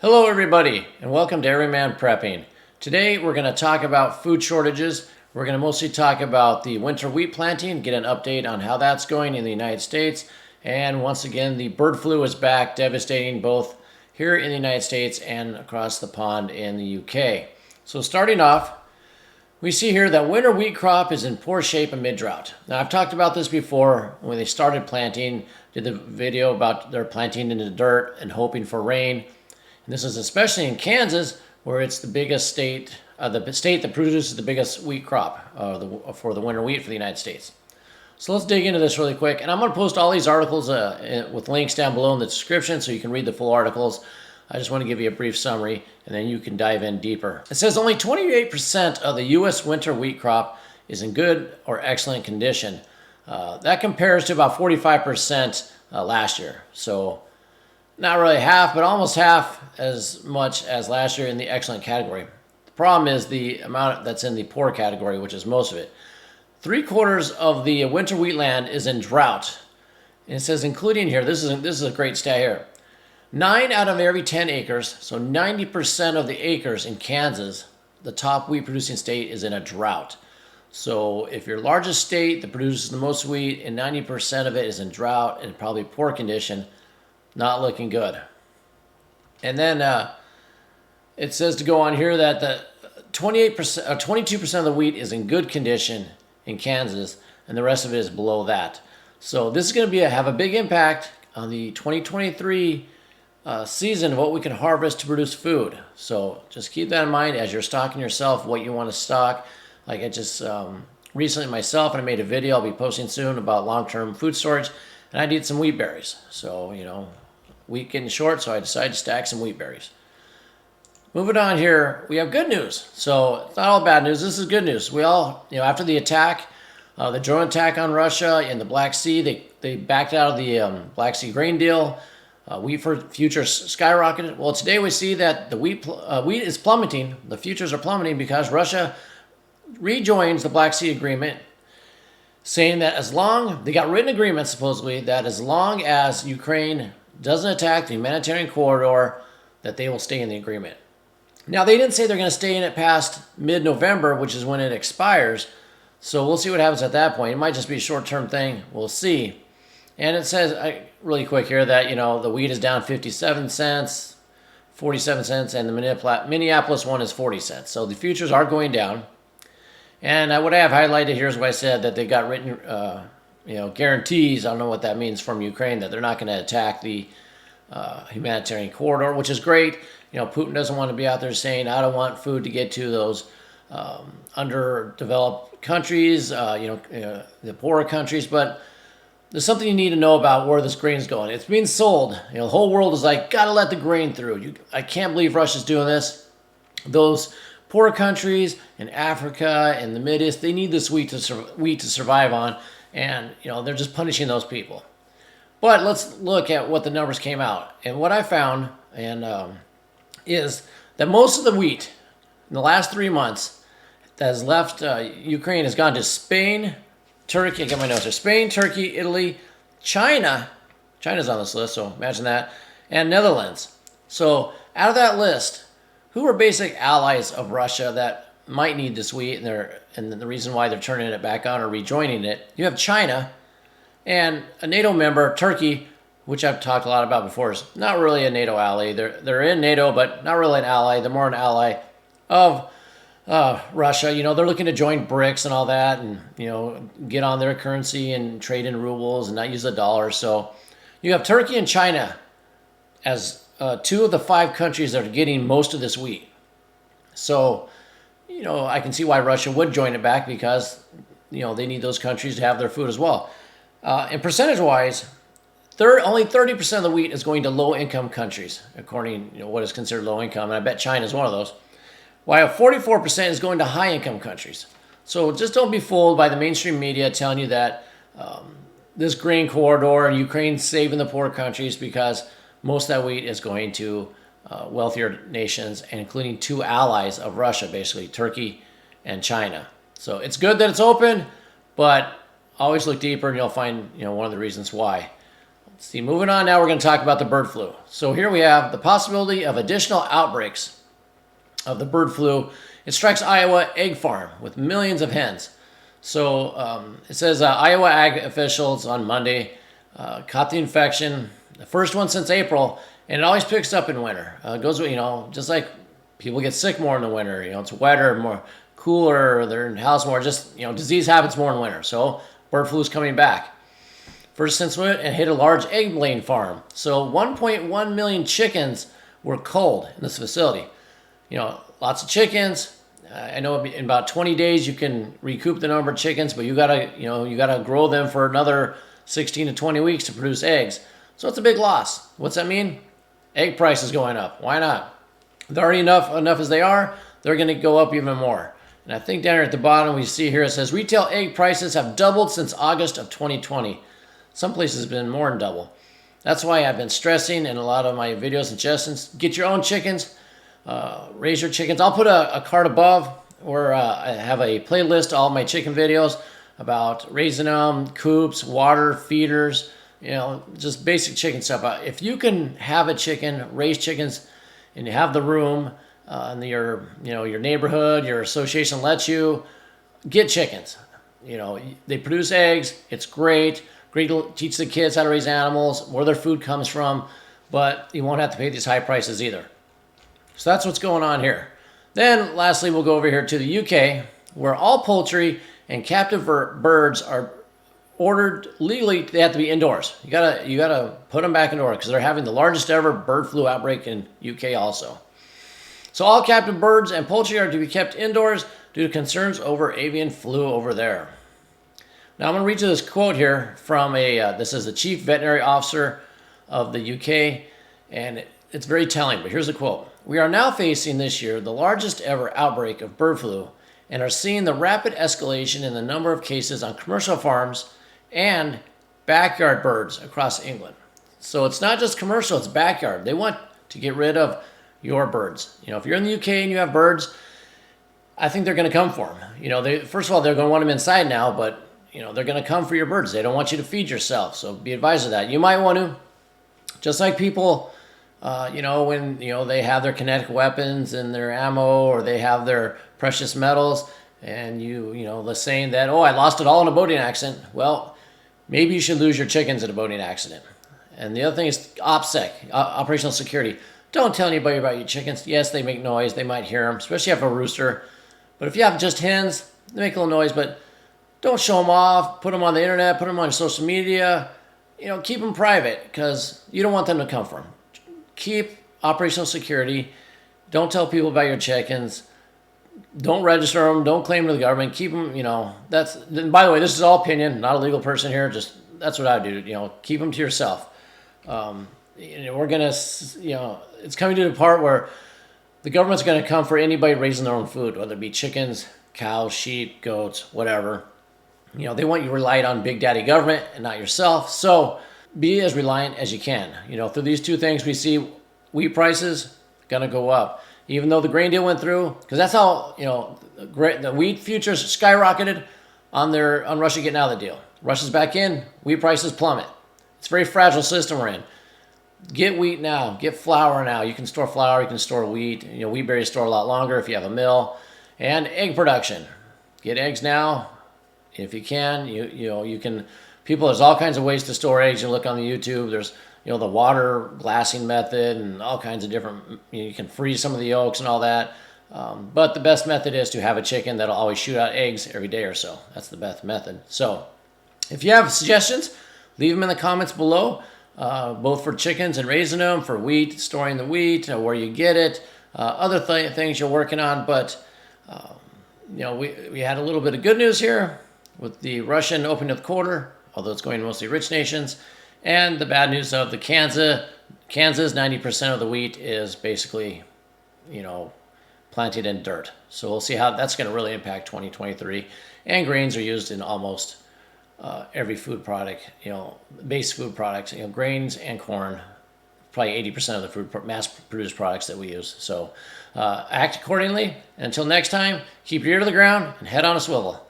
Hello everybody and welcome to Everyman Prepping. Today we're going to talk about food shortages. We're going to mostly talk about the winter wheat planting, get an update on how that's going in the United States. And once again, the bird flu is back, devastating both here in the United States and across the pond in the UK. So starting off, we see here that winter wheat crop is in poor shape amid drought. Now I've talked about this before when they started planting, did the video about their planting in the dirt and hoping for rain. And this is especially in Kansas, where it's the biggest state, the state that produces the biggest wheat crop for the winter wheat for the United States. So let's dig into this really quick. And I'm going to post all these articles with links down below in the description so you can read the full articles. I just want to give you a brief summary, and then you can dive in deeper. It says only 28% of the U.S. winter wheat crop is in good or excellent condition. That compares to about 45% last year. So not really half, but almost half as much as last year in the excellent category. The problem is the amount that's in the poor category, which is most of it. 3/4 of the winter wheat land is in drought. And it says, including here, this is a great stat here. 9 out of every 10 acres, so 90% of the acres in Kansas, the top wheat producing state, is in a drought. So if your largest state that produces the most wheat and 90% of it is in drought and probably poor condition, not looking good. And then it says to go on here that the 28% or 22% of the wheat is in good condition in Kansas, and the rest of it is below that. So this is going to have a big impact on the 2023 season of what we can harvest to produce food. So just keep that in mind as you're stocking yourself, what you want to stock. Like I just recently myself, and I made a video I'll be posting soon about long-term food storage, and I need some wheat berries. So, wheat getting short, so I decided to stack some wheat berries. Moving on here, we have good news. So it's not all bad news. This is good news. We all, after the attack, the drone attack on Russia in the Black Sea, they backed out of the Black Sea grain deal. Wheat futures skyrocketed. Well, today we see that the wheat is plummeting. The futures are plummeting because Russia rejoins the Black Sea Agreement, saying that they got written agreements supposedly that as long as Ukraine doesn't attack the humanitarian corridor, that they will stay in the agreement. Now, they didn't say they're going to stay in it past mid-November, which is when it expires. So we'll see what happens at that point. It might just be a short-term thing. We'll see. And it says, really quick here, that, the wheat is down 57 cents, 47 cents, and the Minneapolis one is 40 cents. So the futures are going down. And what I have highlighted here is what I said, that they got written, guarantees, I don't know what that means, from Ukraine, that they're not going to attack the humanitarian corridor, which is great. Putin doesn't want to be out there saying, I don't want food to get to those underdeveloped countries, the poorer countries, but there's something you need to know about where this grain is going. It's being sold. The whole world is like, got to let the grain through. I can't believe Russia's doing this. Those poor countries in Africa and the Middle East, they need this wheat to survive on, and they're just punishing those people. But let's look at what the numbers came out, and what I found is that most of the wheat in the last 3 months that has left Ukraine has gone to Spain, Turkey. I got my notes here: Spain, Turkey, Italy, China. China's on this list, so imagine that, and Netherlands. So out of that list, who are basic allies of Russia that might need this wheat, and the reason why they're turning it back on or rejoining it? You have China, and a NATO member, Turkey, which I've talked a lot about before, is not really a NATO ally. They're in NATO, but not really an ally. They're more an ally of Russia. They're looking to join BRICS and all that, and get on their currency and trade in rubles and not use the dollar. So you have Turkey and China as 2 of the 5 countries that are getting most of this wheat. So, I can see why Russia would join it back, because, they need those countries to have their food as well. And percentage-wise, only 30% of the wheat is going to low-income countries, according to what is considered low-income, and I bet China is one of those, while 44% is going to high-income countries. So just don't be fooled by the mainstream media telling you that this grain corridor and Ukraine's saving the poor countries, because most of that wheat is going to wealthier nations, and including 2 allies of Russia, basically, Turkey and China. So it's good that it's open, but always look deeper and you'll find one of the reasons why. See, moving on now, we're going to talk about the bird flu. So here we have the possibility of additional outbreaks of the bird flu. It strikes Iowa egg farm with millions of hens. So it says Iowa ag officials on Monday caught the infection, the first one since April, and it always picks up in winter. It goes, just like people get sick more in the winter. It's wetter, more cooler, they're in the house more. Just, disease happens more in winter. So bird flu is coming back. First since when it hit a large egg laying farm. So 1.1 million chickens were culled in this facility. Lots of chickens. I know in about 20 days you can recoup the number of chickens, but you gotta grow them for another 16 to 20 weeks to produce eggs. So it's a big loss. What's that mean? Egg prices going up. Why not? They're already enough as they are. They're going to go up even more. And I think down here at the bottom we see here it says retail egg prices have doubled since August of 2020. Some places have been more than double. That's why I've been stressing in a lot of my videos and suggestions, get your own chickens, raise your chickens. I'll put a card above where I have a playlist of all my chicken videos about raising them, coops, water, feeders, just basic chicken stuff. If you can have a chicken, raise chickens, and you have the room, and your neighborhood, your association lets you, get chickens. They produce eggs. It's great. Great to teach the kids how to raise animals, where their food comes from, but you won't have to pay these high prices either. So that's what's going on here. Then lastly, we'll go over here to the UK, where all poultry and captive birds are ordered legally. They have to be indoors. You gotta put them back indoors because they're having the largest ever bird flu outbreak in UK also. So all captive birds and poultry are to be kept indoors due to concerns over avian flu over there. Now I'm going to read you this quote here from this is the chief veterinary officer of the UK, and it's very telling, but here's the quote. We are now facing this year the largest ever outbreak of bird flu and are seeing the rapid escalation in the number of cases on commercial farms and backyard birds across England. So it's not just commercial, it's backyard. They want to get rid of your birds. If you're in the UK and you have birds, I think they're going to come for them. First of all, they're going to want them inside now, but they're going to come for your birds. They don't want you to feed yourself, so be advised of that. You might want to, just like people, when they have their kinetic weapons and their ammo, or they have their precious metals, and the saying that, I lost it all in a boating accident. Well, maybe you should lose your chickens in a boating accident. And the other thing is OPSEC, operational security. Don't tell anybody about your chickens. Yes, they make noise. They might hear them, especially if you have a rooster. But if you have just hens, they make a little noise, but don't show them off, put them on the internet, put them on social media. Keep them private because you don't want them to come for them. Keep operational security. Don't tell people about your chickens. Don't register them. Don't claim to the government. Keep them, by the way, this is all opinion, not a legal person here. Just, that's what I do. Keep them to yourself. We're going to, it's coming to the part where the government's going to come for anybody raising their own food, whether it be chickens, cows, sheep, goats, whatever. They want you to rely on big daddy government and not yourself. So be as reliant as you can. Through these two things, we see wheat prices going to go up. Even though the grain deal went through, because that's how, the wheat futures skyrocketed on Russia getting out of the deal. Russia's back in, wheat prices plummet. It's a very fragile system we're in. Get wheat now. Get flour now. You can store flour. You can store wheat. Wheat berries store a lot longer if you have a mill. And egg production. Get eggs now. If you can, you can. There's all kinds of ways to store eggs. You look on the YouTube. There's the water glassing method and all kinds of different. You can freeze some of the yolks and all that. But the best method is to have a chicken that'll always shoot out eggs every day or so. That's the best method. So, if you have suggestions, leave them in the comments below. Both for chickens and raising them, for wheat, storing the wheat, where you get it, other things you're working on. But we had a little bit of good news here with the Russian opening of the quarter, although it's going to mostly rich nations, and the bad news of the Kansas, 90% of the wheat is basically, planted in dirt. So we'll see how that's going to really impact 2023. And grains are used in almost every food product, base food products, grains and corn, probably 80% of the mass-produced products that we use. So act accordingly. And until next time, keep your ear to the ground and head on a swivel.